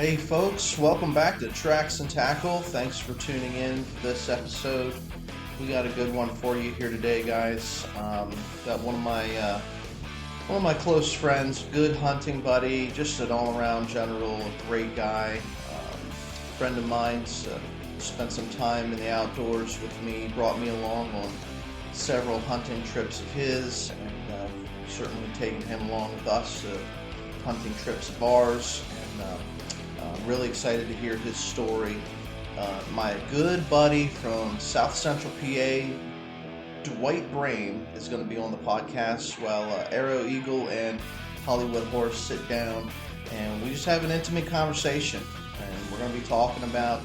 Hey folks, welcome back to Tracks and Tackle. Thanks for tuning in this episode. We got a good one for you here today, guys. Got one of my close friends, good hunting buddy, just an all-around general, great guy. Friend of mine, spent some time in the outdoors with me, brought me along on several hunting trips of his, and certainly taken him along with us to hunting trips of ours. And really excited to hear his story. My good buddy from South Central PA, Dwight Bream, is going to be on the podcast while Arrow Eagle and Hollywood Horse sit down, and we just have an intimate conversation. And we're going to be talking about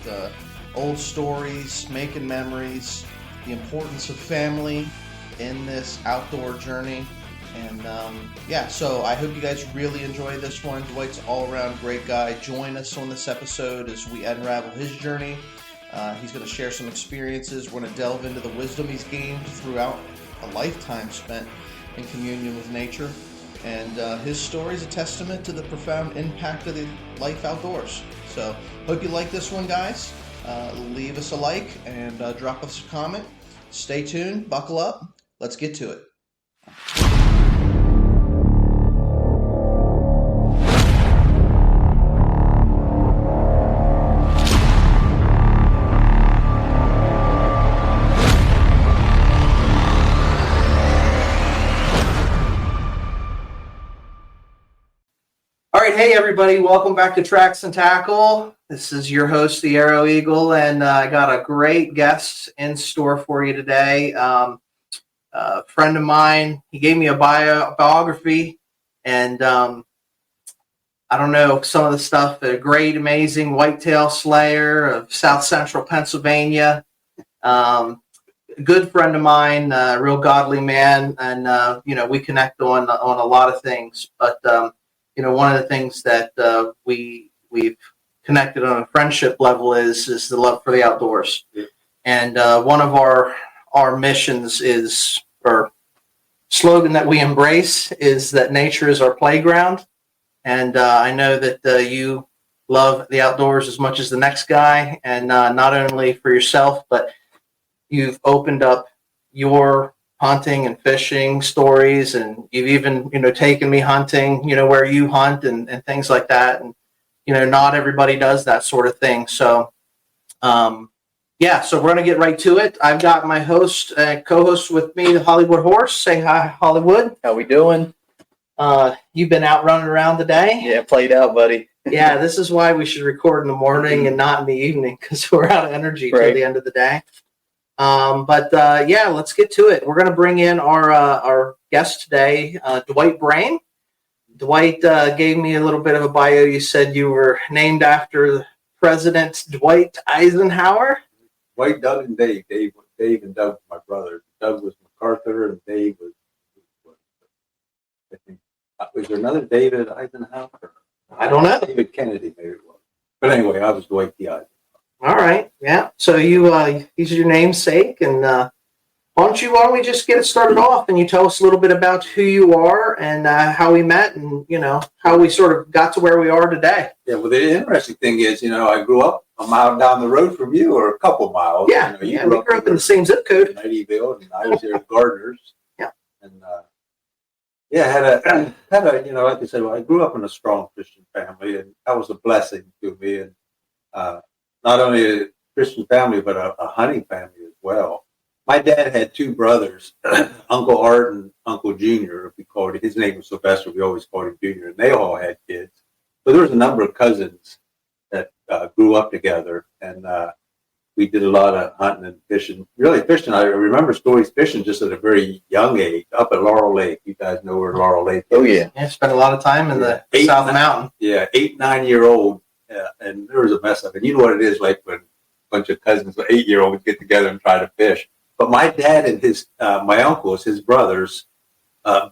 old stories, making memories, the importance of family in this outdoor journey. And so I hope you guys really enjoy this one. Dwight's an all-around great guy. Join us on this episode as we unravel his journey. He's going to share some experiences. We're going to delve into the wisdom he's gained throughout a lifetime spent in communion with nature. And his story is a testament to the profound impact of the life outdoors. So hope you like this one, guys. Leave us a like and drop us a comment. Stay tuned. Buckle up. Let's get to it. All right, hey everybody, welcome back to Tracks and Tackle. This is your host, the Arrow Eagle, and I got a great guest in store for you today. A friend of mine, he gave me a biography, and I don't know, some of the stuff, a great, amazing whitetail slayer of South Central Pennsylvania. Good friend of mine, a real godly man, and we connect on a lot of things, but one of the things that we've connected on a friendship level is the love for the outdoors. Yeah. And one of our missions is, or slogan that we embrace, is that nature is our playground. And I know that you love the outdoors as much as the next guy, and not only for yourself, but you've opened up your hunting and fishing stories, and you've even taken me hunting where you hunt and things like that, and not everybody does that sort of thing. So so we're going to get right to it. I've got my host co-host with me, the Hollywood Horse. Say hi, Hollywood. How we doing? You've been out running around today? Yeah, played out, buddy. Yeah, this is why we should record in the morning and not in the evening, because we're out of energy till the end of the day. Let's get to it. We're going to bring in our guest today, Dwight Bream. Dwight gave me a little bit of a bio. You said you were named after President Dwight Eisenhower. Dwight, Doug, and Dave. Dave and Doug were my brothers. Doug was MacArthur, and Dave was I think, was there another David Eisenhower? I don't know. David Kennedy, maybe it was. But anyway, I was Dwight the Eisenhower. All right, yeah. So he's your namesake, and why don't we just get it started off, and you tell us a little bit about who you are and how we met, and how we sort of got to where we are today. Yeah. Well, the interesting thing is, I grew up a mile down the road from you, or a couple miles. Yeah. We grew up in the same zip code, Nightyville, and I was there at Gardner's. Yeah. And had a like I said, I grew up in a strong Christian family, and that was a blessing to me, and not only a Christian family, but a hunting family as well. My dad had two brothers, Uncle Art and Uncle Junior, if we called it. His name was Sylvester. We always called him Junior, and they all had kids. So there was a number of cousins that grew up together, and we did a lot of hunting and fishing. Really fishing, I remember stories fishing just at a very young age, up at Laurel Lake. You guys know where Laurel Lake is. Oh, yeah. Yeah, spent a lot of time in the South Mountain. Yeah, 8, 9-year-old. And there was a mess up. And you know what it is like when a bunch of cousins, 8-year-olds, get together and try to fish. But my dad and my uncles, his brothers,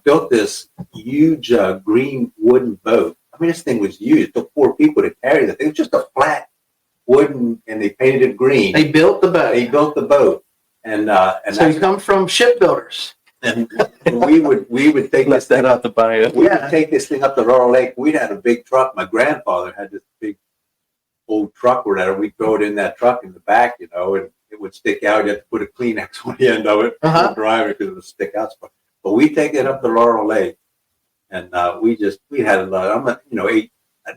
built this huge green wooden boat. I mean, this thing was huge. It took 4 people to carry the thing. It was just a flat wooden, and they painted it green. They built the boat. And so you come from shipbuilders. And we would take Let that out the bio. We would take this thing up to Laurel Lake. We'd had a big truck. My grandfather had this big old truck or whatever. We'd throw it in that truck in the back, and it would stick out. You had to put a Kleenex on the end of it to drive it because it would stick out. But we take it up to Laurel Lake, and we had a lot.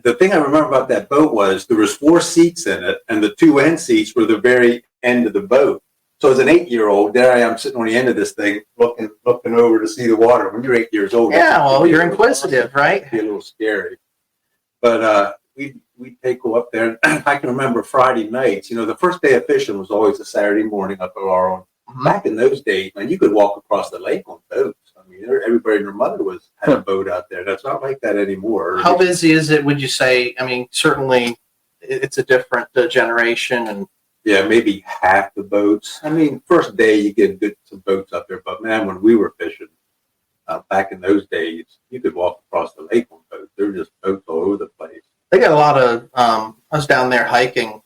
The thing I remember about that boat was there was 4 seats in it, and the 2 end seats were the very end of the boat. So as an 8-year-old, there I am sitting on the end of this thing, looking over to see the water. When you're 8 years old, you're inquisitive, right? It'd be a little scary. But we'd go up there, and I can remember Friday nights. The first day of fishing was always a Saturday morning up at Laurel. Back in those days, man, you could walk across the lake on boats. I mean, everybody and their mother had a boat out there. That's not like that anymore. How busy is it, would you say? I mean, certainly it's a different generation. And yeah, maybe half the boats. I mean, first day you get some boats up there. But, man, when we were fishing back in those days, you could walk across the lake on boats. There were just boats all over the place. They got a lot of, I was down there hiking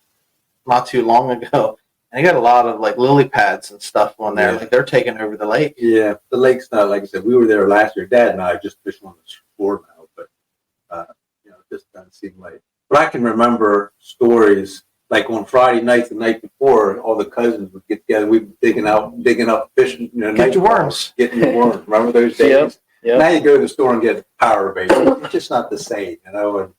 not too long ago. And they got a lot of like lily pads and stuff on there. Like they're taking over the lake. Yeah, the lake's not, like I said, we were there last year. Dad and I just fishing on the shore now, but it just doesn't seem like. But I can remember stories like on Friday nights, the night before, all the cousins would get together. We'd be digging up fishing. Get your worms. Getting your worms. Remember those days? Yep. Now you go to the store and get a power bait. It's just not the same, And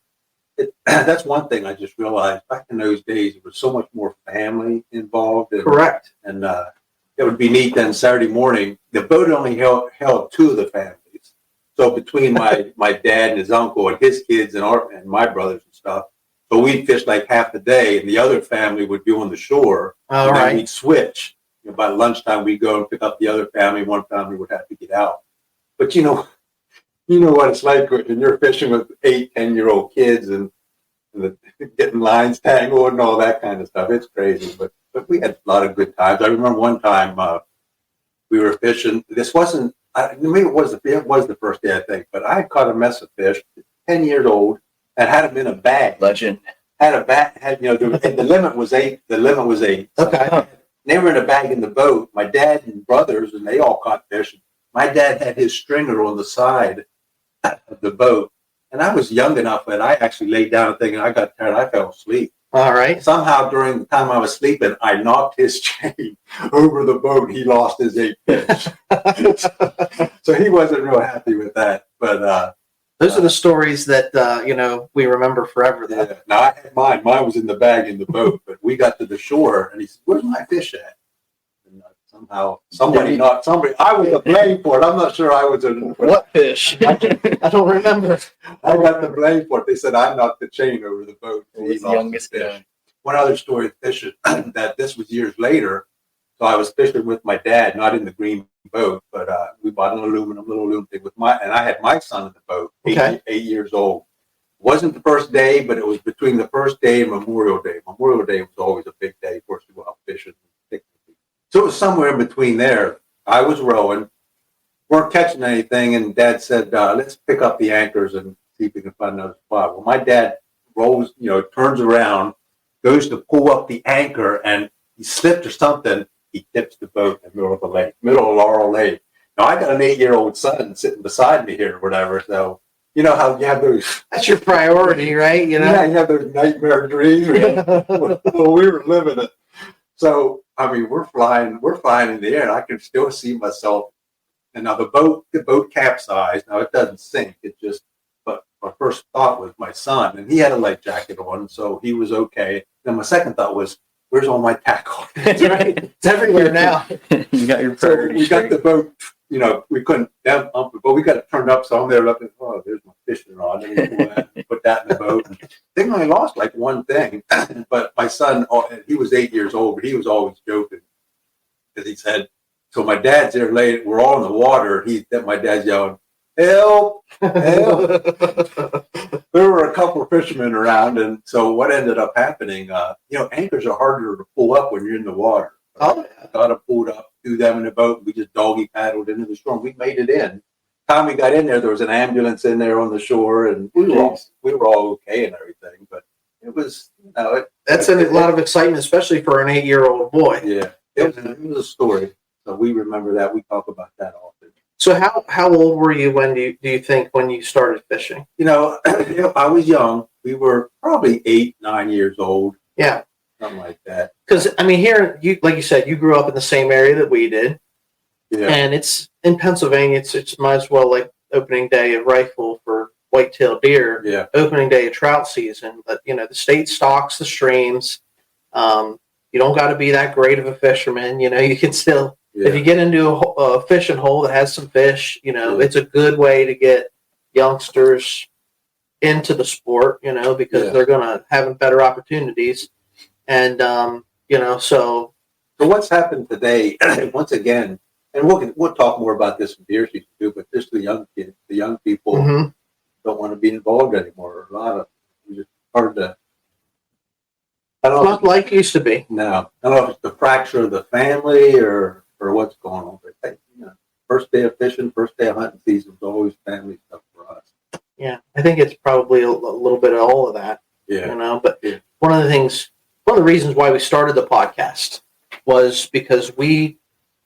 that's one thing I just realized. Back in those days, there was so much more family involved. Correct. And it would be neat then Saturday morning. The boat only held 2 of the families. So between my dad and his uncle and his kids and my brothers and stuff, so we'd fish like half the day, and the other family would be on the shore. All right. We'd switch. By lunchtime, we'd go and pick up the other family. One family would have to get out. But you know what it's like when you're fishing with 8, 10-year-old kids and getting lines tangled and all that kind of stuff. It's crazy, but we had a lot of good times. I remember one time we were fishing. This wasn't. Maybe it was the first day, I think. But I caught a mess of fish, 10 years old, and had them in a bag. Legend. Had a bag. The limit was 8. The limit was 8. Okay. They were in a bag in the boat. My dad and brothers, and they all caught fish. My dad had his stringer on the side of the boat. And I was young enough that I actually laid down thinking I got tired. I fell asleep. All right. Somehow during the time I was sleeping, I knocked his chain over the boat. He lost his 8 fish. So he wasn't real happy with that. But those are the stories that we remember forever. Yeah. Now I had mine. Mine was in the bag in the boat. But we got to the shore, and he said, "Where's my fish at?" And somehow somebody knocked somebody. I was to blame for it. I'm not sure I was. What fish? I don't remember. I got the blame for it. They said I knocked the chain over the boat. He was the youngest fish. One other story of fishing that this was years later. So I was fishing with my dad, not in the green boat, but we bought an little aluminum thing and I had my son in the boat, 8 years old. It wasn't the first day, but it was between the first day and Memorial Day. Memorial Day was always a big day for us to go out fishing. So it was somewhere in between there. I was rowing, weren't catching anything, and Dad said, let's pick up the anchors and see if we can find another spot. Well, my dad rolls, turns around, goes to pull up the anchor, and he slipped or something. He tips the boat in the middle of the lake, middle of Laurel Lake. Now, I got an 8-year-old son sitting beside me here or whatever, so you know how you have those... That's your priority, right? Yeah, you have those nightmare dreams. Well, we were living it. So, I mean, we're flying in the air, and I can still see myself. And now the boat capsized. Now, it doesn't sink. But my first thought was my son, and he had a life jacket on, so he was okay. Then my second thought was, where's all my tackle? That's right. It's everywhere now. You got your So we got the boat, we couldn't dump it, but we got it turned up. So I'm there looking, there's my fishing rod. And put that in the boat. And they only lost like one thing. But my son, he was 8 years old, but he was always joking. Because he said, so my dad's there late, we're all in the water. My dad's yelling, help, help. There were a couple of fishermen around, and so what ended up happening, anchors are harder to pull up when you're in the water. Oh, I got it pulled up, threw them in the boat, we just doggy paddled into the shore, and we made it in. Time we got in there was an ambulance in there on the shore, and we were all okay and everything, but it was, that's a lot of excitement, especially for an 8-year-old boy. Yeah, it was a story. So we remember that. We talk about that often. So how old were you when you think when you started fishing? I was young. we were probably 8, 9 years old, Yeah. something like that. Because, I mean, here, like you said, you grew up in the same area that we did. Yeah. And it's in Pennsylvania, it's might as well like opening day of rifle for whitetail deer, Yeah. opening day of trout season. But, you know, the state stocks the streams. You don't got to be that great of a fisherman. You know, you can still, if you get into a fishing hole that has some fish, you know, it's a good way to get youngsters into the sport, you know, because they're going to have better opportunities. And, you know, so what's happened today, once again, and we'll talk more about this in deer season too, but just the young kids, the young people don't want to be involved anymore. A lot of it's just hard to. I don't know not like it used to be. No, I don't know if it's the fracture of the family or what's going on. But you know, first day of fishing, first day of hunting season is always family stuff for us. Yeah, I think it's probably a little bit of all of that. Yeah, you know. But one of the reasons why we started the podcast was because we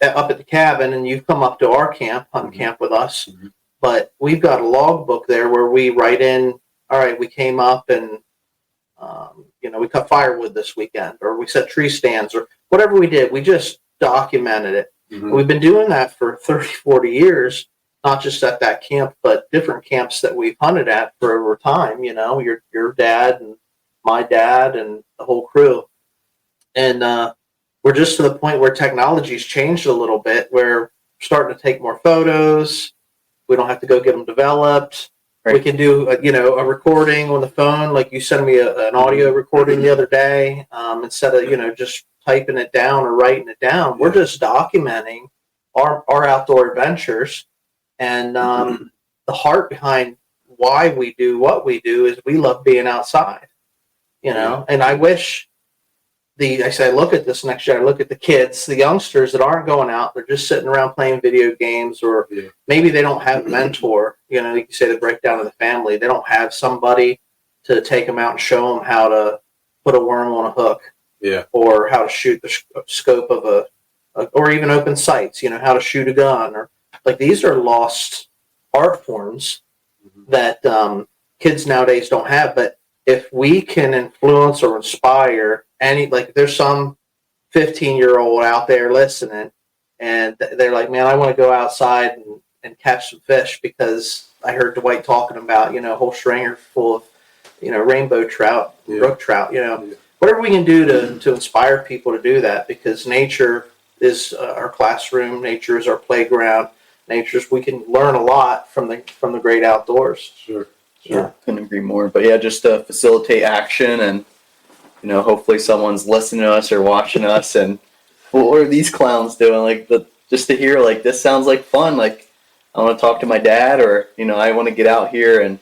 up at the cabin, and you've come up to our camp, hunting camp with us. But we've got a logbook there where we write in, all right, we came up and, you know, we cut firewood this weekend, or we set tree stands, or whatever we did. We just documented it. We've been doing that for 30, 40 years, not just at that camp, but different camps that we've hunted at for over time, you know, your dad and my dad and the whole crew. And we're just to the point where technology's changed a little bit, where we're starting to take more photos. We don't have to go get them developed. Right. We can do, you know, a recording on the phone. Like you sent me an audio recording the other day, instead of, you know, just typing it down or writing it down. We're just documenting our outdoor adventures. And the heart behind why we do what we do is we love being outside, you know. And I wish I look at this next year, I look at the kids, the youngsters that aren't going out, they're just sitting around playing video games, or maybe they don't have a mentor, you know, you can say the breakdown of the family. They don't have somebody to take them out and show them how to put a worm on a hook, or how to shoot the scope of or even open sights, you know, how to shoot a gun, or like these are lost art forms that kids nowadays don't have. But if we can influence or inspire like there's some 15-year-old out there listening, and they're like, man, I want to go outside and catch some fish because I heard Dwight talking about, you know, a whole stringer full of, you know, rainbow trout, brook trout, you know, whatever we can do to inspire people to do that, because nature is our classroom, nature is our playground, we can learn a lot from the great outdoors. Sure. Couldn't agree more. But yeah, just to facilitate action, and you know, hopefully someone's listening to us or watching us, and what are these clowns doing? Like just to hear, like, this sounds like fun. Like, I want to talk to my dad, or you know, I want to get out here and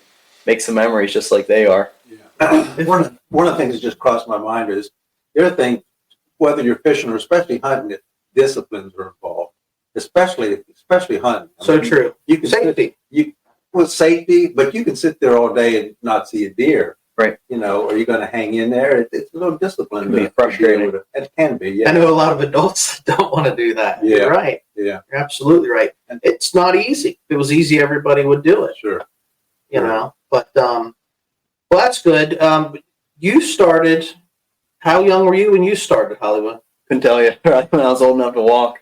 make some memories just like they are. Yeah. One of the things that just crossed my mind is the other thing, whether you're fishing or especially hunting, disciplines are involved, especially hunting. True. You can safety. Safety, but you can sit there all day and not see a deer. Right. You know, are you going to hang in there? It's a little discipline. It can be frustrating. It can be, yeah. I know a lot of adults don't want to do that. Yeah. You're right. Yeah. You're absolutely right. And it's not easy. If it was easy, everybody would do it. Sure. You know, but, well, that's good. You started, how young were you when you started, Hollywood? Couldn't tell you. When I was old enough to walk.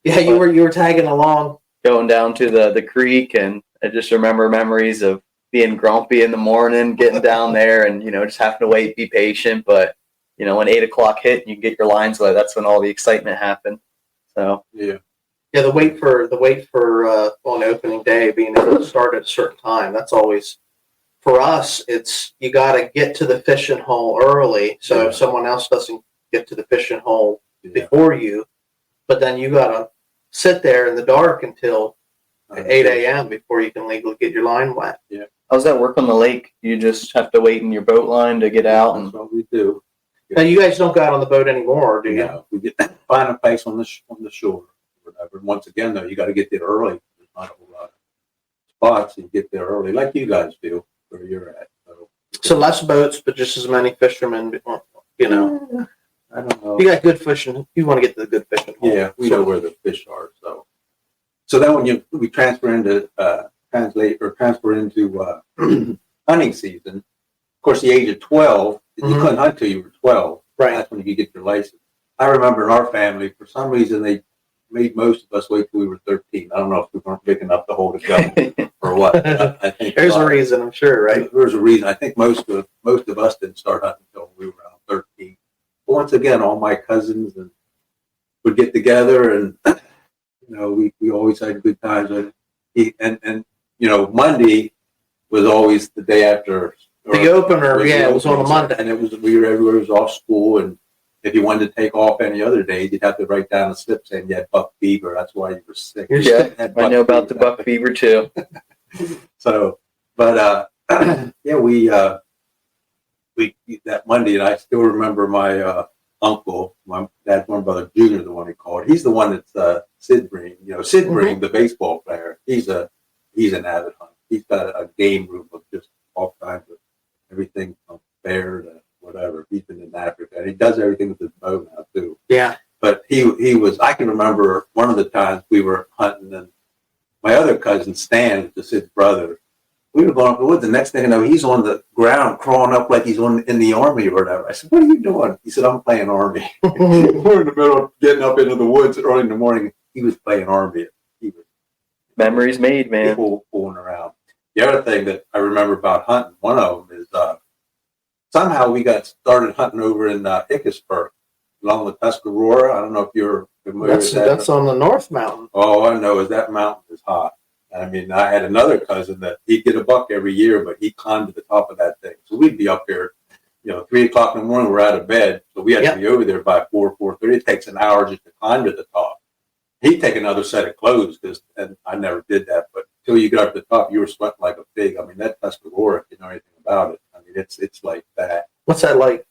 Yeah, you were tagging along. Going down to the creek, and I just remember memories of being grumpy in the morning, getting down there, and you know, just having to wait, be patient. But you know, when 8 o'clock hit and you get your lines wet, that's when all the excitement happened. So yeah, the wait for on opening day, being able to start at a certain time. That's always, for us, it's you got to get to the fishing hole early, so if someone else doesn't get to the fishing hole before you, but then you got to sit there in the dark until 8 a.m. before you can legally get your line wet. Yeah. How's that work on the lake? You just have to wait in your boat line to get out? That's what we do. Now, you guys don't go out on the boat anymore, do you? No, we find a place on the shore. Whatever. Once again, though, you got to get there early. There's not a whole lot of spots. You get there early, like you guys do where you're at. So less boats, but just as many fishermen, you know. I don't know. You got good fishing. You want to get to the good fishing hole. Yeah, we know where the fish are. So then when we transfer into hunting season, course, the age of 12, you couldn't hunt till you were 12. Right. That's when you could get your license. I remember in our family, for some reason, they made most of us wait till we were 13. I don't know if we weren't big enough to hold a gun or what. I think There's a reason, I'm sure, right? There's a reason. I think most of us didn't start hunting until we were around 13. But once again, all my cousins and would get together, and we always had good times. And Monday was always the day after the opener. It was on a Monday, and everywhere was off school. And if you wanted to take off any other days, you'd have to write down a slip saying you had buck fever. That's why you were sick. Yeah, I know about the buck fever too. So, but we that Monday, and I still remember my uncle, my dad's one brother, Junior, the one he called. He's the one that's Sid Bream. Sid Bream, the baseball player. He's an avid hunter. He's got a game room of just all kinds of everything from bear to whatever. He's been in Africa, and he does everything with his bow now too. Yeah. But he was. I can remember one of the times we were hunting, and my other cousin Stan, just his brother, we were going up the woods. The next thing I know, he's on the ground crawling up like he's in the army or whatever. I said, "What are you doing?" He said, "I'm playing army." We're in the middle of getting up into the woods early in the morning. He was playing army. He was memories made, man. People fooling around. The other thing that I remember about hunting, one of them is somehow we got started hunting over in Ichabod, along the Tuscarora. I don't know if you're familiar with that. That's on the North Mountain. All I know is that mountain is hot. I mean, I had another cousin that he'd get a buck every year, but he climbed to the top of that thing. So we'd be up there, 3 o'clock in the morning, we're out of bed. So we had to be over there by 4:30. It takes an hour just to climb to the top. He'd take another set of clothes, and I never did that. But until you got up to the top, you were sweating like a pig. I mean, that Tuscarora, if you know anything about it, I mean, it's like that. What's that like,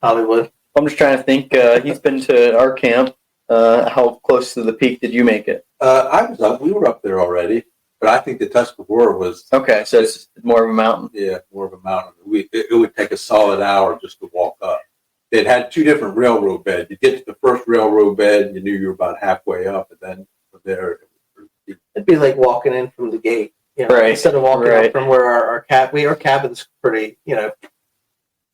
Hollywood? I'm just trying to think. He's been to our camp. How close to the peak did you make it? I was up. We were up there already. But I think the Tuscarora was... Okay, so it's more of a mountain. Yeah, more of a mountain. It would take a solid hour just to walk up. It had 2 different railroad beds. You get to the first railroad bed, you knew you were about halfway up, and then from there... It'd be like walking in from the gate. Right. Instead of walking up from where our cabin's pretty,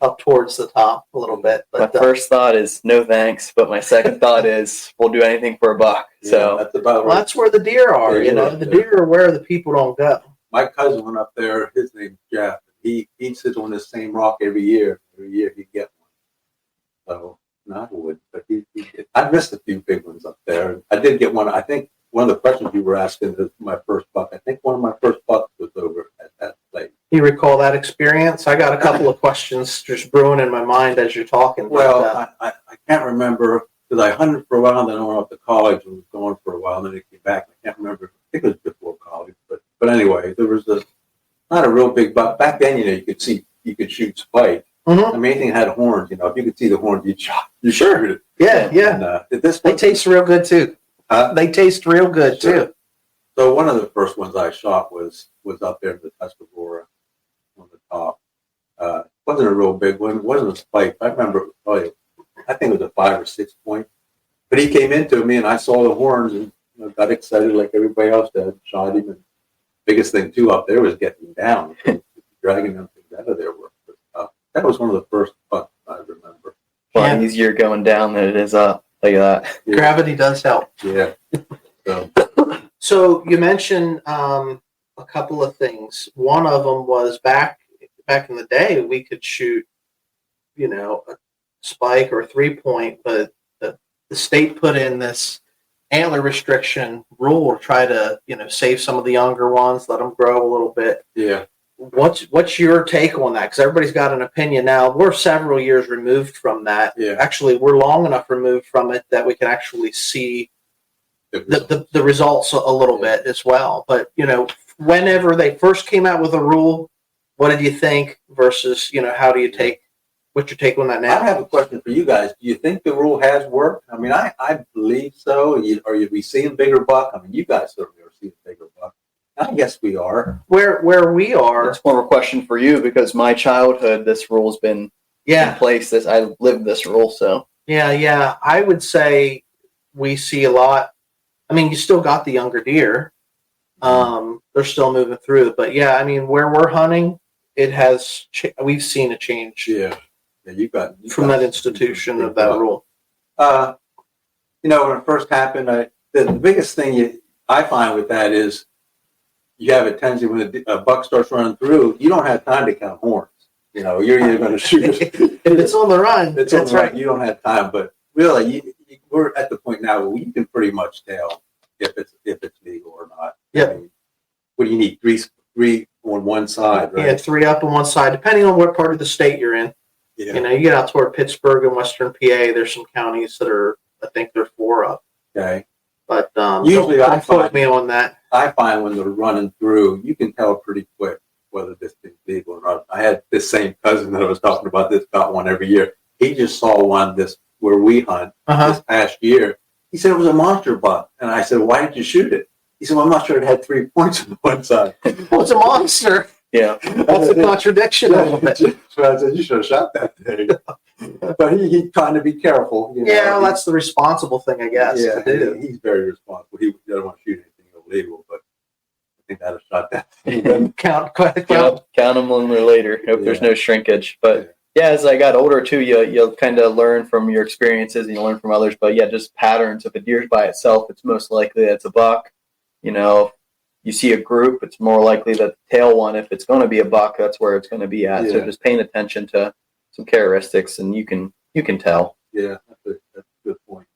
up towards the top a little bit. But my first thought is no thanks, but my second thought is we'll do anything for a buck. Yeah, so that's about right. Well, that's where the deer are. The deer are where the people don't go. My cousin went up there. His name's Jeff. He sits on the same rock every year. Every year he'd get one. So I would, but I missed a few big ones up there. I did get one. I think one of the questions you were asking is my first buck. I think one of my first bucks was over at that place. You recall that experience? I got a couple of questions just brewing in my mind as you're talking. Well, I can't remember because I hunted for a while, and then I went off to college and was going for a while, and then I came back. I can't remember. I think it was before college, but anyway, there was not a real big buck back then. You could shoot spike. Mm-hmm. I mean, anything had horns. If you could see the horns, you'd shot. You sure it. Yeah. And, they taste real good too. They taste real good too. So one of the first ones I shot was up there in the Tuscarora on the top. Wasn't a real big one. It wasn't a spike. I remember it was probably, I think it was a 5 or 6 point. But he came into me and I saw the horns and got excited like everybody else did. Shot him. And biggest thing too up there was getting down, dragging them things out of there. That was one of the first bucks I remember. A lot easier going down than it is up. Like that. Yeah. Gravity does help. Yeah. So you mentioned a couple of things. One of them was back in the day, we could shoot, a spike or a 3-point, but the state put in this antler restriction rule to try to, save some of the younger ones, let them grow a little bit. Yeah. What's your take on that? Because everybody's got an opinion now. We're several years removed from that. Yeah. Actually, we're long enough removed from it that we can actually see the results a little bit as well. But, whenever they first came out with a rule, what did you think versus, how do you take, what's your take on that now? I have a question for you guys. Do you think the rule has worked? I mean, I believe so. Are we seeing bigger buck? I mean, you guys certainly are seeing bigger buck. I guess we are. Where we are. That's more of a question for you because my childhood, this rule's been in place. I lived this rule, so. Yeah. I would say we see a lot. I mean, you still got the younger deer. They're still moving through. But, yeah, I mean, where we're hunting, it has. We've seen a change. Yeah, you got from that institution of that rule. When it first happened, the biggest thing I find with that is you have a tendency when a buck starts running through, you don't have time to count horns. You're either going to shoot if it's on the run. That's right. You don't have time, but really, we're at the point now where you can pretty much tell if it's legal or not. Yeah. I mean, what do you need? Three on one side, right? Yeah, 3 up on one side, depending on what part of the state you're in. Yeah. You get out toward Pittsburgh and Western PA. There's some counties that are, I think they're 4 up. Okay. But usually, don't quote me on that. I find when they're running through, you can tell pretty quick whether this thing's legal or not. I had this same cousin that I was talking about. This got one every year. He just saw one where we hunt this past year. He said it was a monster buck, and I said, "Why did you shoot it?" He said, "Well, I'm not sure it had 3 points on one side." Well, it's a monster. Yeah, that's a contradiction of it. So I said, "You should have shot that thing." But he trying to be careful. Yeah, well, that's the responsible thing, I guess. Yeah, to do. He's very responsible. He doesn't want to shoot anything illegal, but I think I'd have shot that thing. count them when they're later. Hope there's no shrinkage. But yeah, as I got older too, you'll kind of learn from your experiences and you learn from others. But yeah, just patterns. If a deer's by itself, it's most likely that it's a buck. You see a group, it's more likely that the tail one, if it's going to be a buck, that's where it's going to be at. Yeah. So just paying attention to some characteristics, and you can tell. Yeah, that's a good point.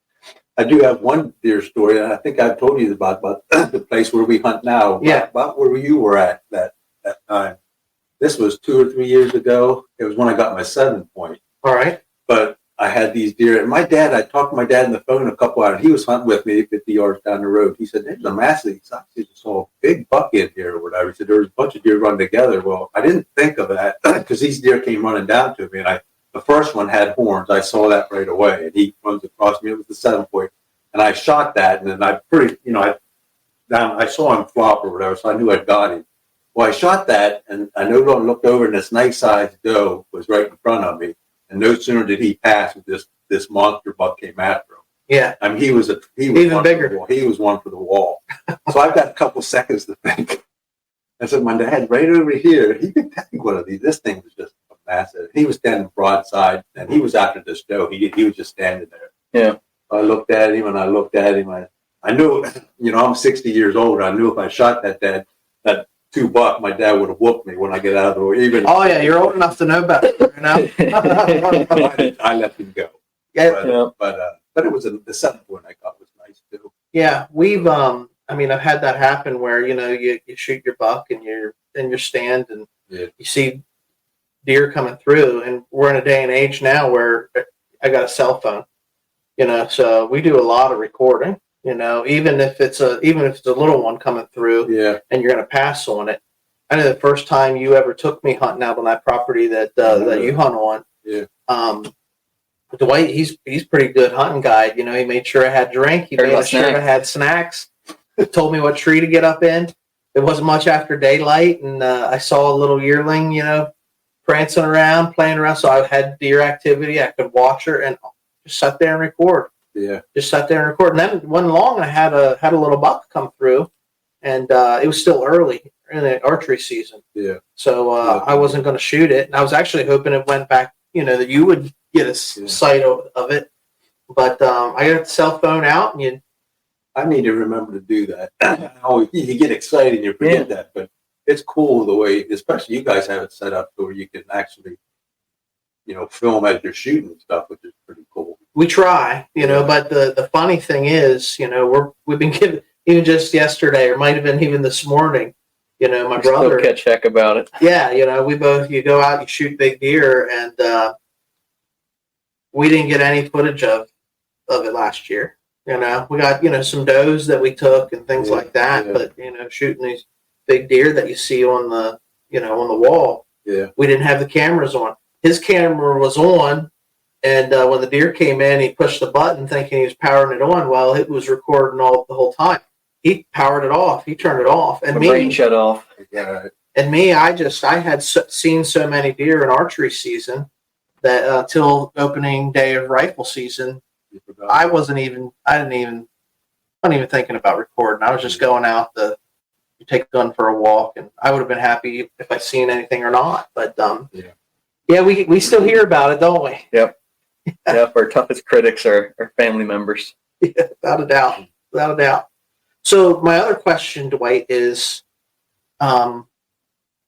I do have one deer story, and I think I've told you about the place where we hunt now. About where you were at that time. This was 2 or 3 years ago. It was when I got my 7-point. All right. But I had these deer, and I talked to my dad on the phone a couple hours. He was hunting with me 50 yards down the road. He said, "There's a massive, I just saw a big buck in here," or whatever. He said, "There was a bunch of deer running together." Well, I didn't think of that because these deer came running down to me, and the first one had horns. I saw that right away, and he runs across me. It was the 7-point, and I shot that, and then I saw him flop or whatever, so I knew I'd got him. Well, I shot that, and I looked over, and this nice sized doe was right in front of me. And no sooner did he pass, this monster buck came after him. Yeah, I mean he was even bigger. He was one for the wall. So I've got a couple seconds to think. I said, my dad, right over here, he could take one of these. This thing was just massive. He was standing broadside, and he was after this doe. He was just standing there. Yeah. I looked at him, and I looked at him. I knew, I'm 60 years old. I knew if I shot that 2 buck, my dad would have whooped me when I get out of the way. You're old enough to know better. I let him go. Yeah, but it was the 7-point I got was nice too. Yeah, we've I've had that happen where you shoot your buck and you're in your stand and you see deer coming through, and we're in a day and age now where I got a cell phone, so we do a lot of recording. Even if it's a little one coming through, and you're going to pass on it. I know the first time you ever took me hunting out on that property that you hunt on. Dwight, he's pretty good hunting guide. He made sure I had drink. He made sure I had snacks. Told me what tree to get up in. It wasn't much after daylight, and I saw a little yearling, prancing around, playing around. So I had deer activity. I could watch her and just sat there and record. Yeah, just sat there and recorded. And then it wasn't long, and I had a little buck come through, and it was still early in the archery season. Yeah. So I wasn't going to shoot it, and I was actually hoping it went back. That you would get a sight of it, but I got the cell phone out, and I need to remember to do that. You get excited and you forget that, but it's cool the way, especially you guys have it set up where you can actually, film as you're shooting stuff, which is pretty cool. We try, but the funny thing is, we've been given, even just yesterday, or might have been even this morning, my brother. Still catch heck about it. Yeah, you go out, you shoot big deer, and we didn't get any footage of it last year. We got, some does that we took and things like that, but, shooting these big deer that you see on the, on the wall, we didn't have the cameras on. His camera was on, and when the deer came in, he pushed the button thinking he was powering it on while it was recording the whole time. He powered it off. He turned it off. And my brain shut off. Yeah. And me, I had seen so many deer in archery season that until opening day of rifle season, I wasn't even thinking about recording. I was just going out to you take a gun for a walk, and I would have been happy if I seen anything or not. But yeah, we still hear about it, don't we? Yep. Yep. Our toughest critics are family members. Yeah, without a doubt. Without a doubt. So my other question, Dwight, is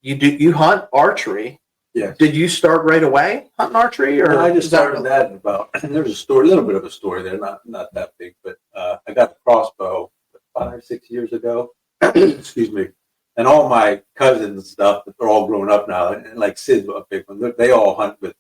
you hunt archery. Yeah. Did you start right away hunting archery, or I just started that about. There's a story, a little bit of a story there, not that big, but I got the crossbow 5 or 6 years ago. Excuse me. And all my cousins and stuff, they're all grown up now, and like Sid's a big one. They all hunt with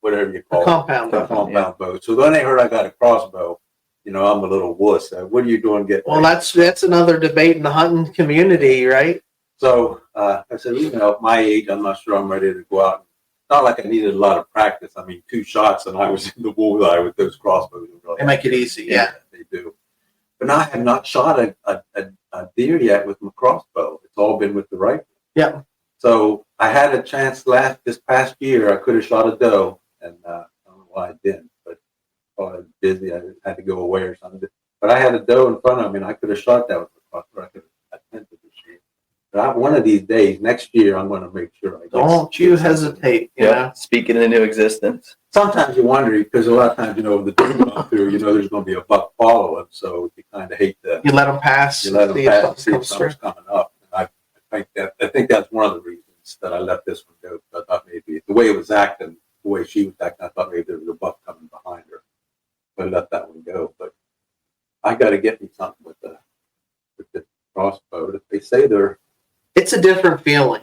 whatever you call compound? the compound bow. So when they heard I got a crossbow, I'm a little wuss. What are you doing getting? Well, that's another debate in the hunting community, right? So I said, at my age, I'm not sure I'm ready to go out. Not like I needed a lot of practice. I mean, 2 shots and I was in the bullseye with those crossbows. They make it easy, yeah. They do. But I have not shot a deer yet with my crossbow. It's all been with the rifle. Yeah. So I had a chance this past year. I could have shot a doe, and I don't know why I didn't, but I was busy. I had to go away or something. But I had a doe in front of me, and I could have shot that with my crossbow. I could have attempted to shoot. But one of these days, next year, I'm going to make sure I don't you hesitate. Yeah, speaking it into existence. Sometimes you wonder, because a lot of times, the deer going through, there's going to be a buck following, so you kind of hate to. You let them pass. You let them pass, see if something's coming up. And I think that's one of the reasons that I let this one go. I thought maybe the way it was acting, the way she was acting, I thought maybe there was a buck coming behind her. So I let that one go. But I got to get me something with the crossbow. If they say it's a different feeling.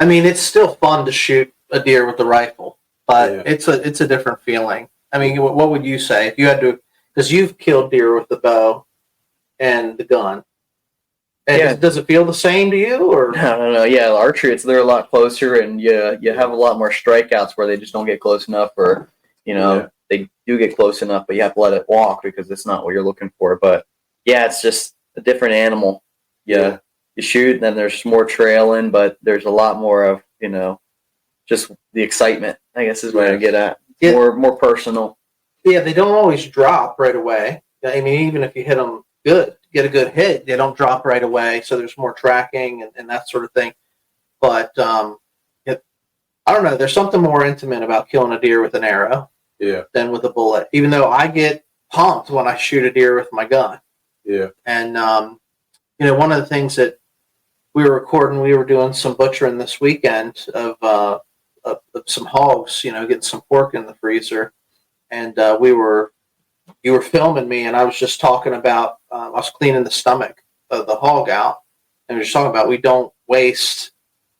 I mean, it's still fun to shoot a deer with the rifle, but it's a different feeling. I mean, what would you say if you had to? Because you've killed deer with the bow and the gun. And does it feel the same to you, or? I don't know. Yeah, archery, they're a lot closer, and you have a lot more strikeouts where they just don't get close enough, or they do get close enough, but you have to let it walk because it's not what you're looking for. But yeah, it's just a different animal. Yeah. You shoot, and then there's more trailing, but there's a lot more of just the excitement, I guess, is what I get at. More personal. Yeah, they don't always drop right away. I mean, even if you hit them good, get a good hit, they don't drop right away. So there's more tracking and that sort of thing. But I don't know. There's something more intimate about killing a deer with an arrow than with a bullet. Even though I get pumped when I shoot a deer with my gun. Yeah. And one of the things that we were doing some butchering this weekend of some hogs, getting some pork in the freezer. And you were filming me, and I was just talking about, I was cleaning the stomach of the hog out. And we were just talking about we don't waste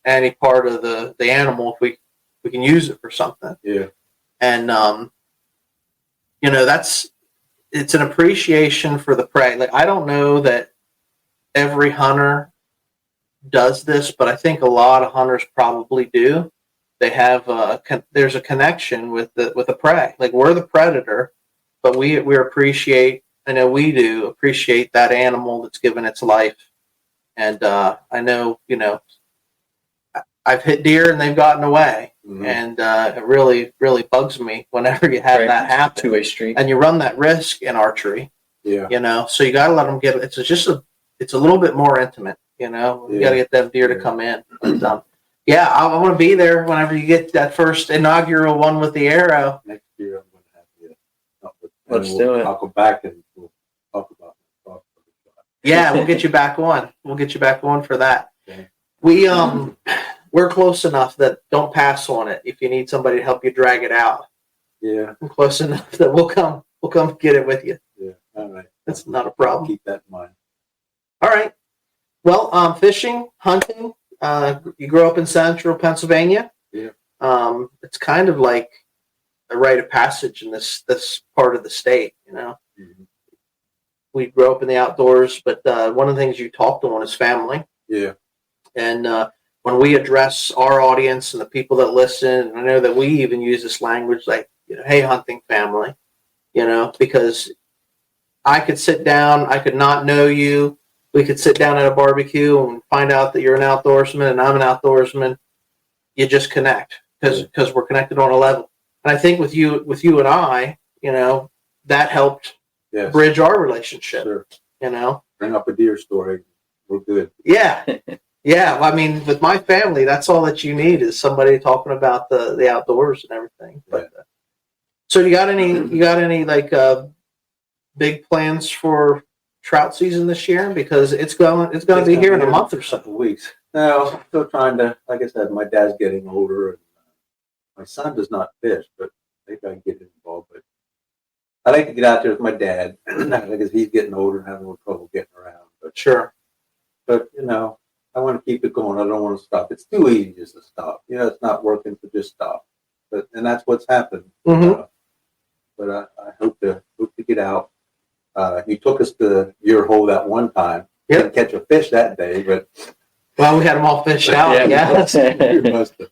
any part of the animal if we can use it for something. Yeah. And, it's an appreciation for the prey. Like, I don't know that every hunter does this, but I think a lot of hunters probably do. They have there's a connection with the prey. Like, we're the predator, but we appreciate. I know we do appreciate that animal that's given its life. And I know I've hit deer and they've gotten away, and it really bugs me whenever you have that happen. Two-way street, and you run that risk in archery. Yeah, so you got to let them get. It's a little bit more intimate. You got to get them deer to come in. But, I want to be there whenever you get that first inaugural one with the arrow. Next year, I'm going to have you. Let's do it. I'll go back and we'll talk about it. Yeah, we'll get you back on. We'll get you back on for that. Okay. We're close enough that don't pass on it. If you need somebody to help you drag it out, I'm close enough that we'll come get it with you. Yeah, all right. That's not a problem. I'll keep that in mind. All right. Well, fishing, hunting. You grew up in central Pennsylvania. Yeah. It's kind of like a rite of passage in this part of the state. Mm-hmm. We grew up in the outdoors, but one of the things you talked on is family. Yeah. And when we address our audience and the people that listen, and I know that we even use this language like, hey, hunting family, because I could sit down, I could not know you. We could sit down at a barbecue and find out that you're an outdoorsman and I'm an outdoorsman. You just connect because we're connected on a level. And I think with you and I, that helped bridge our relationship. Sure. Bring up a deer story. we're good. Yeah. Yeah. I mean, with my family, that's all that you need is somebody talking about the outdoors and everything. But so you got any like big plans for trout season this year? Because it's going to be here in a month or so. Couple weeks. No, I'm still trying to. Like I said, my dad's getting older, and my son does not fish, but maybe I can get involved. But I like to get out there with my dad because he's getting older and having a little trouble getting around. But Sure. But I want to keep it going. I don't want to stop. It's too easy just to stop. It's not working to just stop. And that's what's happened. Mm-hmm. But I hope to get out. You took us to your hole that one time. Yep. Didn't catch a fish that day, but Well, we had them all fished out. Yeah. you must have.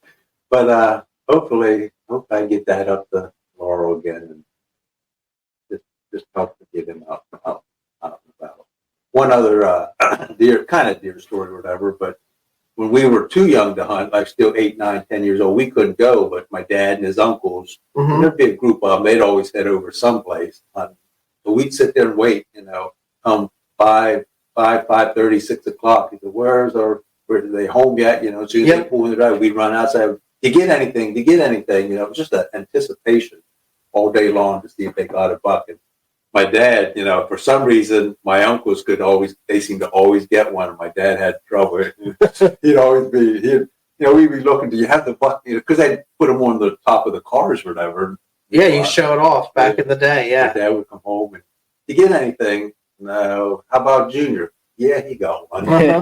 But hopefully, hope I get that up to Laurel again and just help to get him out and about. One other deer story or whatever, but when we were too young to hunt, like still 8, 9, 10 years old, we couldn't go, but my dad and his uncles, there'd be a group of them, they'd always head over someplace. So we'd sit there and wait, 5:30, 6 o'clock. He said, where are they home yet? As soon as they pull in the drive, we'd run outside. To get anything? It was just an anticipation all day long to see if they got a buck. And my dad, for some reason, my uncles they seemed to always get one, and my dad had trouble. He'd always be, we'd be looking, do you have the buck? Because they'd put them on the top of the cars or whatever. Yeah, you show it off back in the day, yeah. My dad would come home and, you get anything? No. How about Junior? Yeah, he got one. How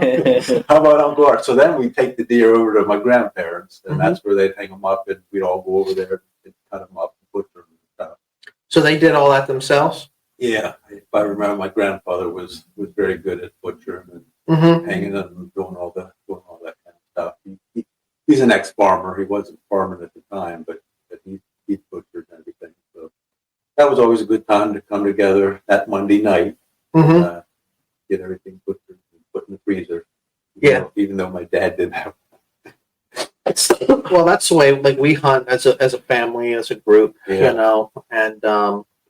about Uncle Art? So then we'd take the deer over to my grandparents, and that's where they'd hang them up, and we'd all go over there and cut them up and butcher them and stuff. So they did all that themselves? Yeah, if I remember, my grandfather was very good at butchering and hanging them and doing all that kind of stuff. He's an ex-farmer. He wasn't farming at the time, but he butchered and everything. So that was always a good time to come together that Monday night. Get everything butchered and put in the freezer. Even though my dad didn't have one. Well, that's the way like we hunt as a family, as a group, and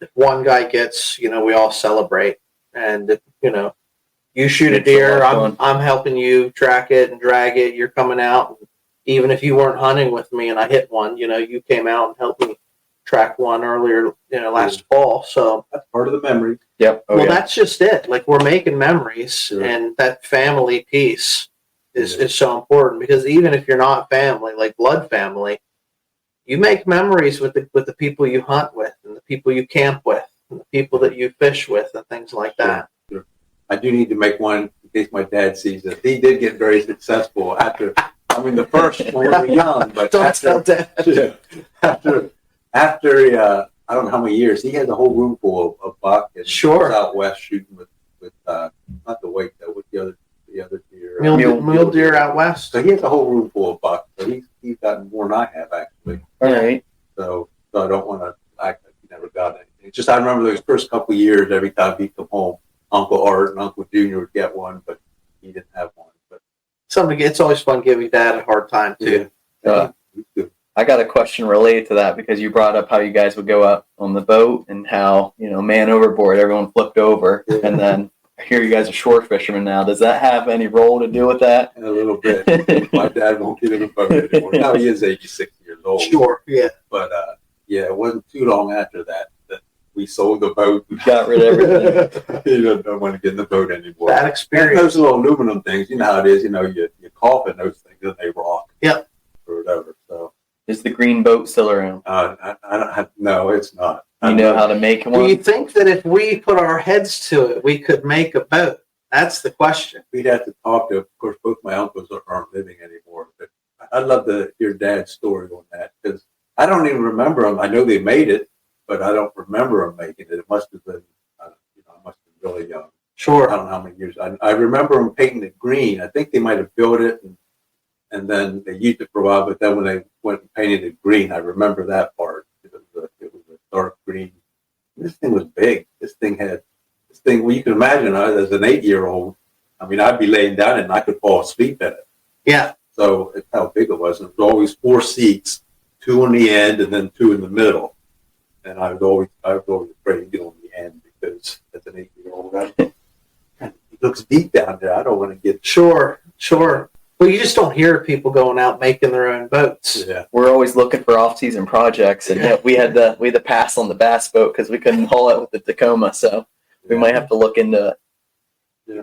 if one guy gets, we all celebrate. And if, you shoot a deer, I'm helping you track it and drag it. You're coming out. Even if you weren't hunting with me and I hit one, you came out and helped me track one earlier, last fall. So that's part of the memory. Yep. That's just it. Like we're making memories, and that family piece is so important, because even if you're not family, like blood family, you make memories with the people you hunt with, and the people you camp with, and the people that you fish with, and things like that. Sure. I do need to make one in case my dad sees it. He did get very successful after. The first when we were young, but Don't tell Dad. After I don't know how many years, he had the whole room full of buck. And Sure. He was out west shooting with not the whitetail, with the other deer. Mule deer out west. So he has a whole room full of buck. So he's gotten more than I have, actually. All right. So I don't want to act like he never got anything. It's just I remember those first couple of years, every time he'd come home, Uncle Art and Uncle Junior would get one, but he didn't have one. But It's always fun giving Dad a hard time too. I got a question related to that, because you brought up how you guys would go out on the boat and how, man overboard, everyone flipped over. And then I hear you guys are shore fishermen now. Does that have any role to do with that? A little bit. My dad won't get in the boat anymore. Now he is 86 years old. Sure, yeah. But it wasn't too long after that we sold the boat. We got rid of everything. He don't want to get in the boat anymore. Bad experience. And those little aluminum things, you know how it is. You cough in those things and they rock. Yep. Or whatever. So. Is the green boat still around? I don't have, no, it's not. You know how to make one? Do you think that if we put our heads to it, we could make a boat? That's the question. We'd have to talk to, of course, both my uncles aren't living anymore. But I'd love to hear Dad's story on that, because I don't even remember them. I know they made it, but I don't remember them making it. It must have been, I must have been really young. Sure. I don't know how many years. I remember them painting it green. I think they might have built it and then they used it for a while, but then when they went and painted it green, I remember that part. It was a dark green. This thing was big. Well, you can imagine as an 8-year-old, I'd be laying down and I could fall asleep in it. Yeah. So it's how big it was. And it was always 4 seats, 2 on the end and then 2 in the middle. And I was always afraid to get on the end, because as an 8-year-old, you looks deep down there. I don't want to get. Sure. Well, you just don't hear people going out making their own boats. Yeah. We're always looking for off-season projects, and yet we had to pass on the bass boat because we couldn't haul it with the Tacoma. So we might have to look into it. Yeah.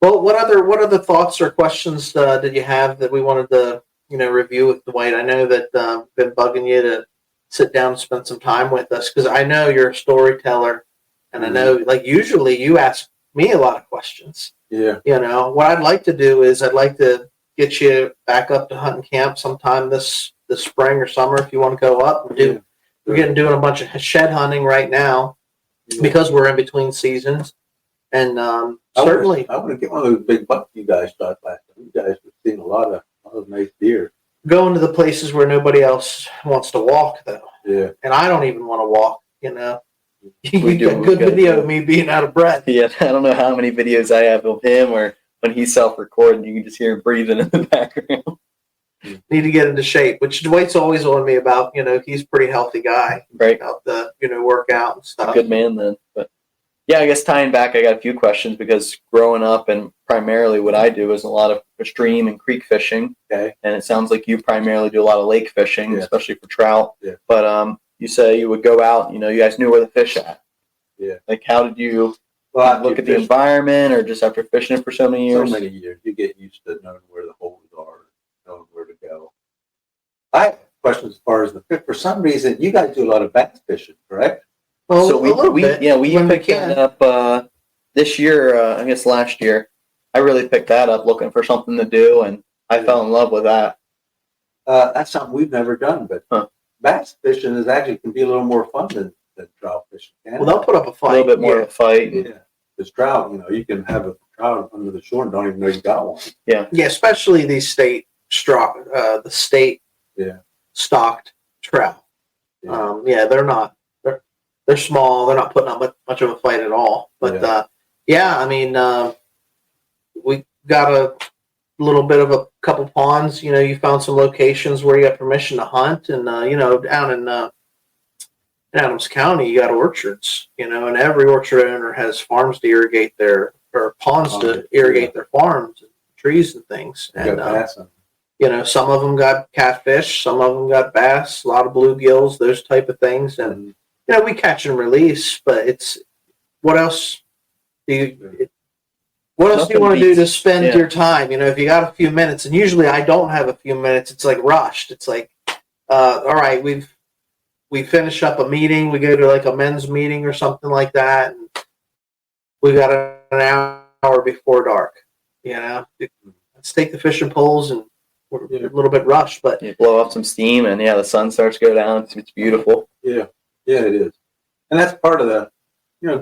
Well, what other thoughts or questions did you have that we wanted to review with Dwight? I know that been bugging you to sit down and spend some time with us because I know you're a storyteller, and I know like usually you ask me a lot of questions. Yeah. What I'd like to do is I'd like to get you back up to hunting camp sometime this spring or summer if you want to go up and do. We're doing a bunch of shed hunting right now because we're in between seasons, and certainly I want to get one of those big bucks you guys shot last time. You guys were seeing a lot of nice deer. going to the places where nobody else wants to walk though. Yeah. And I don't even want to walk. We You do. got good video of me being out of breath. Yeah, I don't know how many videos I have of him or when he's self-recording, you can just hear him breathing in the background. Need to get into shape, which Dwight's always on me about. He's a pretty healthy guy. Right. About the workout and stuff. Good man then. But yeah, I guess tying back, I got a few questions because growing up and primarily what I do is a lot of stream and creek fishing. Okay. And it sounds like you primarily do a lot of lake fishing, Yeah. especially for trout. Yeah. But you say you would go out, you guys knew where the fish at. Yeah. Like how did you Well, look at the environment or just after fishing it for so many years? So many years, you get used to knowing where the holes are, knowing where to go. I have questions as far as the fish. For some reason, you guys do a lot of bass fishing, correct? Well, So a little bit. we when picked can. that up this year. I guess last year, I really picked that up looking for something to do, and I fell in love with that. That's something we've never done, but bass fishing can be a little more fun than trout fishing. Well, they'll put up a A fight. little bit more of a fight. Yeah, because trout, you can have a trout under the shore and don't even know you got one. Yeah, especially these state stocked trout. Yeah. They're not. They're small. They're not putting up much of a fight at all. But we got a little bit of a couple ponds. You found some locations where you got permission to hunt, and down in Adams County, you got orchards. And every orchard owner has farms to irrigate ponds to irrigate their farms, and trees and things. And some of them got catfish, some of them got bass, a lot of bluegills, those type of things. And we catch and release, but it's what else do you want to do to spend your time? If you got a few minutes, and usually I don't have a few minutes, it's like rushed. It's like, all right, we finish up a meeting, we go to like a men's meeting or something like that, and we got an hour before dark. Let's take the fishing poles, and we're a little bit rushed, but You blow off some steam, and the sun starts to go down. It's beautiful. Yeah, it is, and that's part of the,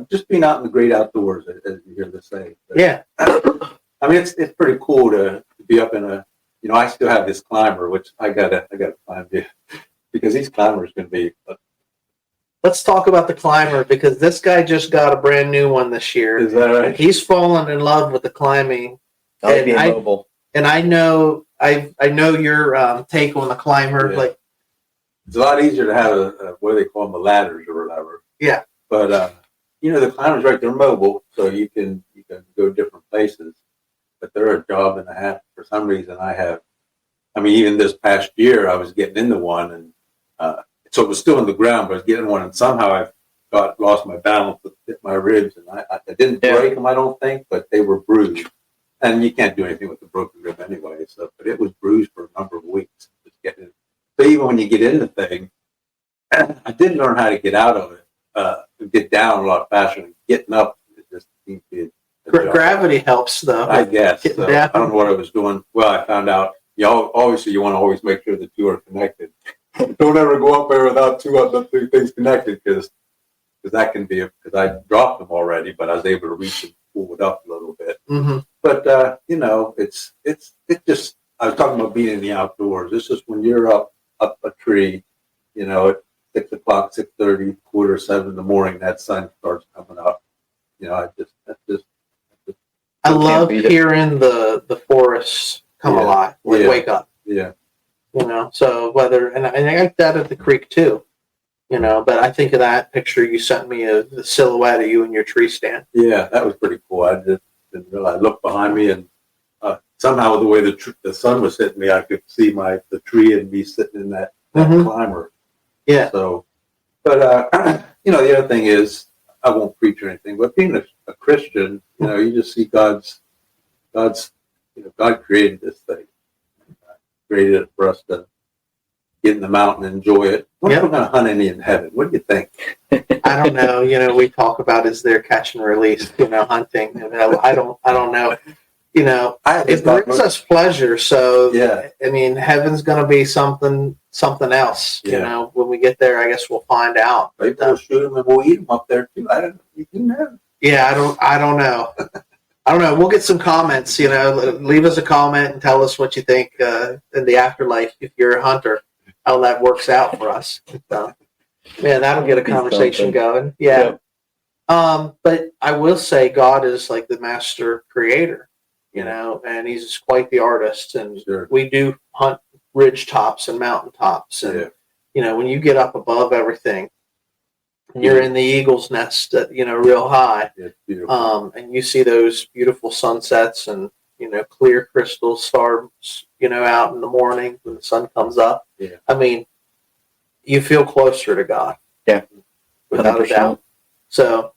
just being out in the great outdoors, as you hear this say. But, yeah. I mean, it's pretty cool to be up in a. I still have this climber, which I gotta find it because these climbers can be. Let's talk about the climber because this guy just got a brand new one this year. Is that right? He's fallen in love with the climbing. I like being mobile. And I know your take on the climber. Yeah. Like, it's a lot easier to have a what do they call them, the ladders or whatever. Yeah. But the climbers, right? They're mobile, so you can go different places. But they're a job and a half. For some reason, even this past year, I was getting into one, and so it was still on the ground, but I was getting one, and somehow I lost my balance, hit my ribs, and I didn't break them, I don't think, but they were bruised. And you can't do anything with the broken rib anyway. So, but it was bruised for a number of weeks. Just getting it. So even when you get in the thing, I did learn how to get out of it, get down a lot faster. And getting up, it just seems to be gravity helps, though. I guess. Getting So, down. I don't know what I was doing. Well, I found out. You want to always make sure the two are connected. Don't ever go up there without two of the three things connected, because that can be because I dropped them already, but I was able to reach and pull it up a little bit. Mm-hmm. But it's just. I was talking about being in the outdoors. This is when you're up a tree, at 6:00, 6:30, 6:45 in the morning. That sun starts coming up. I love hearing the forests come alive, wake up. Yeah. So and I like that at the creek too. But I think of that picture you sent me of the silhouette of you in your tree stand. Yeah, that was pretty cool. didn't realize. I looked behind me, and somehow the way the sun was hitting me, I could see the tree and me sitting in that climber. Yeah. So, but the other thing is, I won't preach or anything, but being a Christian, you just see God's, God created this thing, created it for us to get in the mountain and enjoy it. What if we're going to hunt any in heaven? What do you think? I don't know. We talk about is there catch and release, hunting. I don't know. It brings us pleasure. So yeah. I mean, heaven's going to be something else. Yeah. When we get there, I guess we'll find out. Maybe we'll shoot them and we'll eat them up there too. I don't know. You know. Yeah, I don't know. I don't know. We'll get some comments. Leave us a comment and tell us what you think in the afterlife if you're a hunter, how that works out for us. Man, that'll get a conversation going. Yeah. But I will say God is like the master creator, and he's quite the artist. And we do hunt ridge tops and mountain tops. And, when you get up above everything, and you're in the eagle's nest, real high, and you see those beautiful sunsets and, clear crystal stars, out in the morning when the sun comes up. Yeah. I mean, you feel closer to God. Yeah. Without 100%. a doubt. So,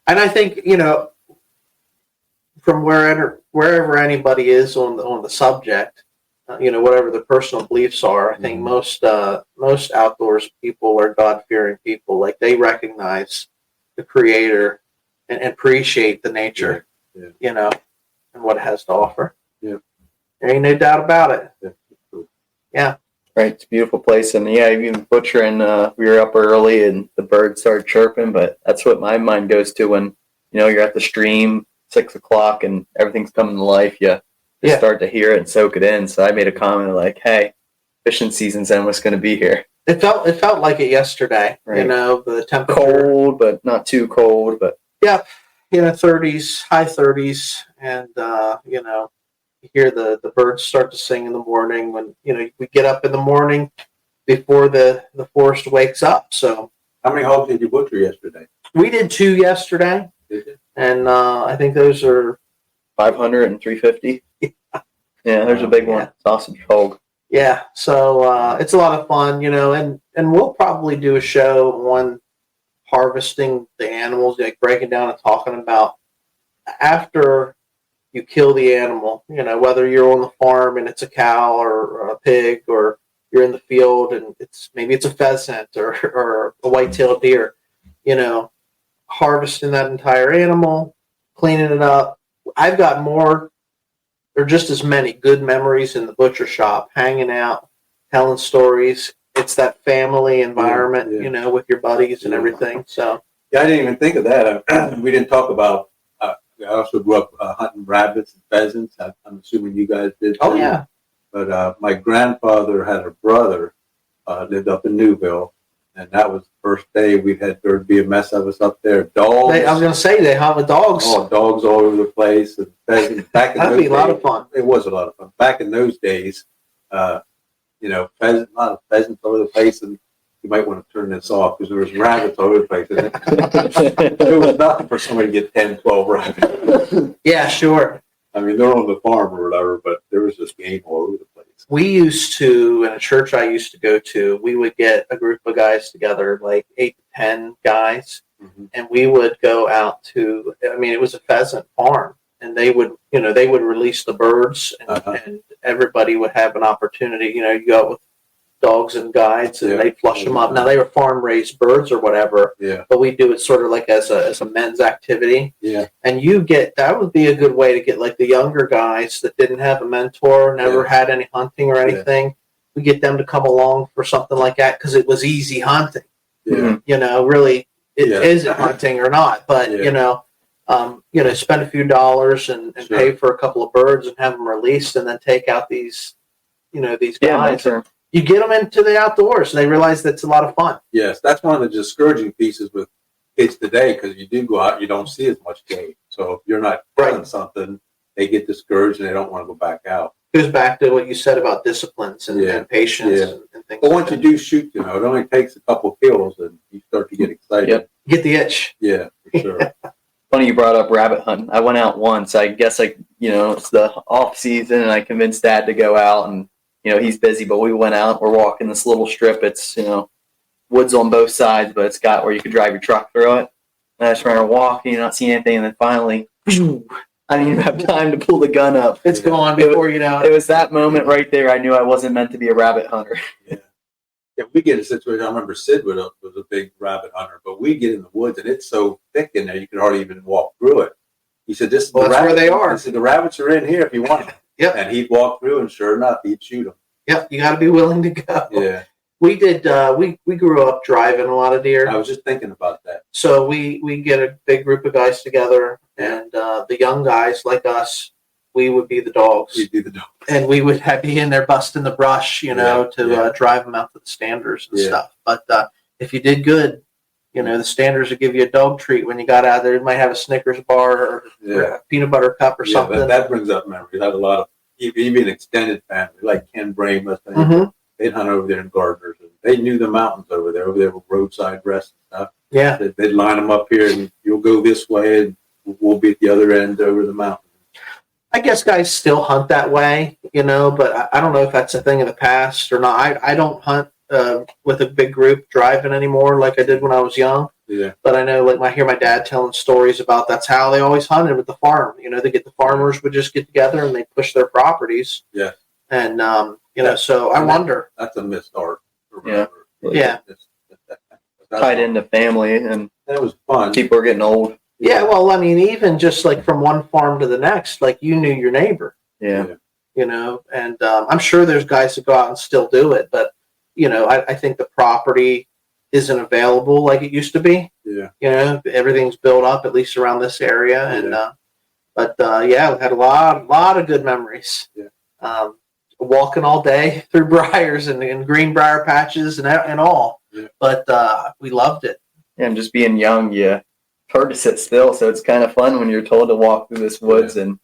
and I think, from wherever anybody is on the subject, whatever the personal beliefs are, I think most outdoors people are God-fearing people. Like they recognize the Creator and appreciate the nature, and what it has to offer. Yeah. There ain't no doubt about it. Yeah. Right, it's a beautiful place, and even butchering. We were up early, and the birds started chirping. But that's what my mind goes to when you're at the stream, 6 o'clock, and everything's coming to life. You start to hear it and soak it in. So I made a comment like, "Hey, fishing season's almost going to be here." It felt like it yesterday. Right. The temperature cold, but not too cold. But 30s, high 30s, and you hear the birds start to sing in the morning when we get up in the morning before the forest wakes up. So how many hogs did you butcher yesterday? We did 2 yesterday. Did you? And I think those are 500 and 350. Yeah, there's a big one. Sausage hog. Yeah, so it's a lot of fun, and we'll probably do a show on harvesting the animals, like breaking down and talking about after you kill the animal, whether you're on the farm and it's a cow or a pig, or you're in the field and maybe it's a pheasant or a whitetail deer, harvesting that entire animal, cleaning it up. I've got more or just as many good memories in the butcher shop, hanging out, telling stories. It's that family environment, with your buddies and everything. So I didn't even think of that. We didn't talk about. I also grew up hunting rabbits and pheasants. I'm assuming you guys did. Oh yeah. But my grandfather had a brother lived up in Newville, and that was the first day we had there'd be a mess of us up there. Dogs. I was going to say they hunt with dogs. Oh, dogs all over the place. And pheasants. That'd be a lot of fun. It was a lot of fun. Back in those days, a lot of pheasants all over the place, and you might want to turn this off because there was rabbits all over the place. It was nothing for somebody to get 10, 12 rabbits. Yeah, sure. I mean, they're on the farm or whatever, but there was just game all over the place. We used to, in a church I used to go to, we would get a group of guys together, like 8 to 10 guys, and we would go out to, it was a pheasant farm, and they would release the birds, and everybody would have an opportunity. You go out with dogs and guides, and they'd flush them up. Now, they were farm-raised birds or whatever, but we do it sort of like as a men's activity. Yeah. And that would be a good way to get like the younger guys that didn't have a mentor, never had any hunting or anything. Yeah. We get them to come along for something like that because it was easy hunting. Yeah. Really, is it hunting or not? But, spend a few dollars and pay for a couple of birds and have them released, and then take out these guys. You get them into the outdoors, and they realize that's a lot of fun. Yes, that's one of the discouraging pieces with kids today, because you do go out, you don't see as much game. So if you're not killing something, they get discouraged and they don't want to go back out. It goes back to what you said about disciplines and patience and things. But once you do shoot, it only takes a couple kills and you start to get excited. Get the itch. Yeah, for sure. funny you brought up rabbit hunting. I went out once. I guess it's the off season, and I convinced Dad to go out, and he's busy, but we went out. We're walking this little strip. It's woods on both sides, but it's got where you could drive your truck through it. And I just ran walking, not seeing anything, and then finally, I didn't even have time to pull the gun up. It's gone before you know it. It was that moment right there. I knew I wasn't meant to be a rabbit hunter. Yeah, we get in a situation. I remember Sid was a big rabbit hunter, but we get in the woods and it's so thick in there you can hardly even walk through it. He said, "This is that's where they are." He said, "The rabbits are in here if you want them." Yep. And he'd walk through, and sure enough, he'd shoot them. Yep, you got to be willing to go. Yeah, we did. We grew up driving a lot of deer. I was just thinking about that. So we get a big group of guys together, and the young guys like us, we would be the dogs. You'd be the dog. And we would be in there busting the brush, to drive them out to the standers and stuff. But if you did good, the standers would give you a dog treat when you got out there. It might have a Snickers bar or a peanut butter cup or something. That brings up memories. I had a lot of, even extended family, like Ken Bream, they'd hunt over there in Gardner's. And they knew the mountains over there with roadside rest and stuff. Yeah. They'd line them up here, and you'll go this way, and we'll be at the other end over the mountain. I guess guys still hunt that way, but I don't know if that's a thing of the past or not. I don't hunt with a big group driving anymore like I did when I was young. Yeah. But I know, I hear my dad telling stories about that's how they always hunted with the farm. The farmers would just get together and they push their properties. Yeah. And, so I wonder. That's a missed art. Yeah. Yeah. Tied into family, and that was fun. People are getting old. Yeah, well, I mean, even just from one farm to the next, you knew your neighbor. Yeah. And I'm sure there's guys that go out and still do it, but, I think the property isn't available like it used to be. Yeah. Everything's built up, at least around this area. And, we had a lot of good memories. Yeah. Walking all day through briars and green briar patches and all. Yeah. But we loved it. Yeah, and just being young, hard to sit still, so it's kind of fun when you're told to walk through this woods, and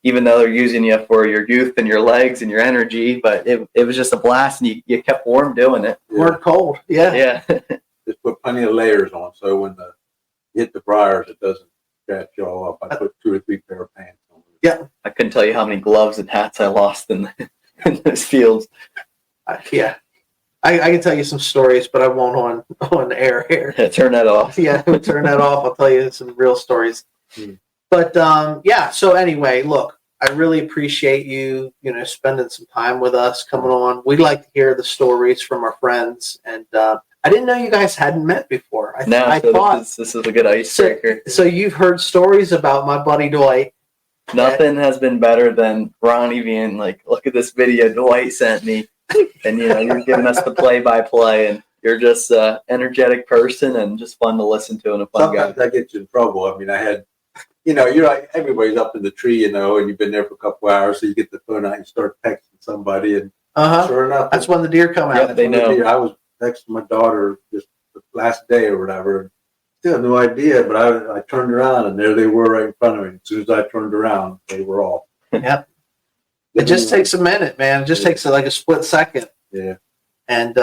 even though they're using you for your youth and your legs and your energy, but it was just a blast, and you kept warm doing it. Weren't cold. Yeah. Just put plenty of layers on, so when you hit the briars, it doesn't scratch you all up. I put 2 or 3 pair of pants on. Yeah. I couldn't tell you how many gloves and hats I lost in those fields. Yeah. I can tell you some stories, but I won't on air here. Yeah, turn that off. Yeah, turn that off. I'll tell you some real stories. But so anyway, look, I really appreciate you, spending some time with us, coming on. We like to hear the stories from our friends, and I didn't know you guys hadn't met before. I thought this is a good icebreaker. So you've heard stories about my buddy Dwight. Nothing has been better than Ronnie being like, "Look at this video Dwight sent me." And you're giving us the play-by-play, and you're just an energetic person and just fun to listen to and a fun Sometimes guy. I get you in trouble. I mean, I had, you're like, everybody's up in the tree, and you've been there for a couple hours, so you get the phone out and start texting somebody, and sure enough, that's when the deer come out. Yeah, they know. I was texting my daughter just the last day or whatever, and still had no idea, but I turned around, and there they were right in front of me. As soon as I turned around, they were off. Yep. It just takes a minute, man. It just takes a split second. Yeah. And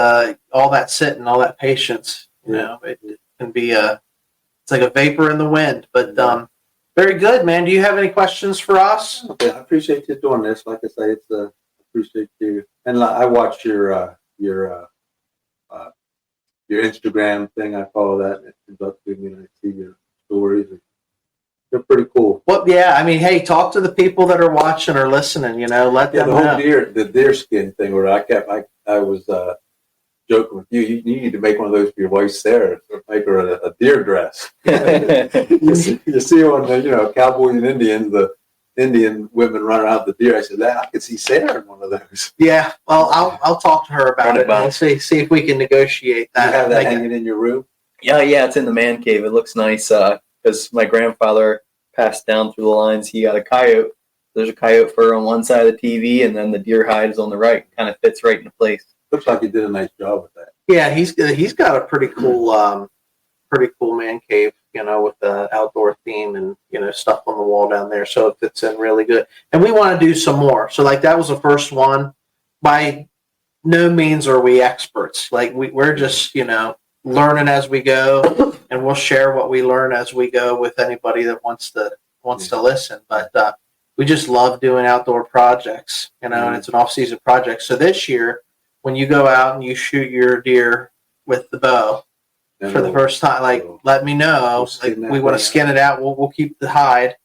all that sitting, all that patience, it can be it's like a vapor in the wind. But very good, man. Do you have any questions for us? Okay, I appreciate you doing this. Like I say, I appreciate you. And I watch your Instagram thing. I follow that. It comes up to me, and I see your stories. They're pretty cool. Well, yeah. I mean, hey, talk to the people that are watching or listening. Let them know. The deer skin thing. Where I was joking with you. You need to make one of those for your wife Sarah. Make her a deer dress. you see on the cowboys and Indians, the Indian women run around the deer. I said, I could see Sarah in one of those. Yeah. Well, I'll talk to her about it. And we'll see if we can negotiate that. You have that hanging in your room? Yeah. It's in the man cave. It looks nice. Because my grandfather passed down through the lines. He got a coyote. There's a coyote fur on one side of the TV, and then the deer hide is on the right. Kind of fits right into place. Looks like he did a nice job with that. Yeah, he's got a pretty cool man cave, with the outdoor theme and stuff on the wall down there. So it fits in really good. And we want to do some more. So that was the first one. By no means are we experts. We're just learning as we go. and we'll share what we learn as we go with anybody that wants to listen. But we just love doing outdoor projects, and it's an off-season project. So this year, when you go out and you shoot your deer with the bow for the first time, like, let me know. Like, we want to skin it out. We'll keep the hide,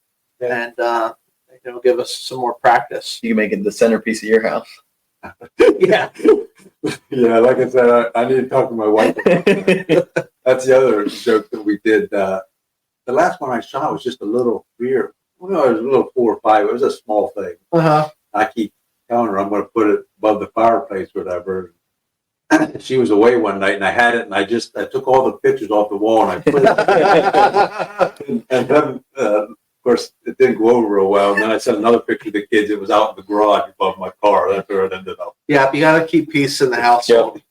and it'll give us some more practice. You can make it the centerpiece of your house. Yeah. Yeah, like I said, I need to talk to my wife. That's the other joke that we did. The last one I shot was just a little deer. Well, it was a little 4 or 5. It was a small thing. I keep telling her I'm going to put it above the fireplace or whatever. She was away one night, and I had it, and I took all the pictures off the wall, and I put it. And then, of course, it didn't go over real well. And then I sent another picture to the kids. It was out in the garage above my car. That's where it ended up. Yeah, you got to keep peace in the household.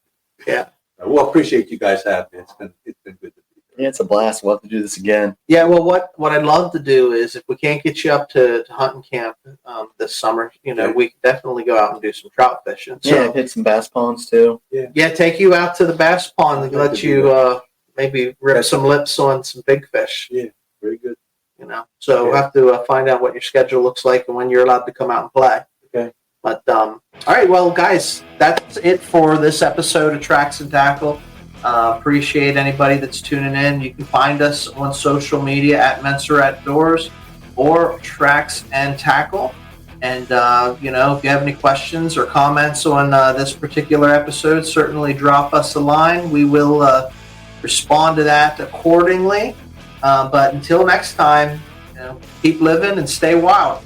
Yeah. Well, appreciate you guys having me. It's been good to be here. Yeah, it's a blast. We'll have to do this again. Yeah, well, what I'd love to do is, if we can't get you up to hunting camp this summer, we can definitely go out and do some trout fishing. So, hit some bass ponds too. Yeah, take you out to the bass pond and let you maybe rip some lips on some big fish. Yeah, very good. So we'll have to find out what your schedule looks like and when you're allowed to come out and play. Okay. But all right, well, guys, that's it for this episode of Tracks and Tackle. Appreciate anybody that's tuning in. You can find us on social media at Menser Outdoors or Tracks and Tackle. And if you have any questions or comments on this particular episode, certainly drop us a line. We will respond to that accordingly. But until next time, keep living and stay wild.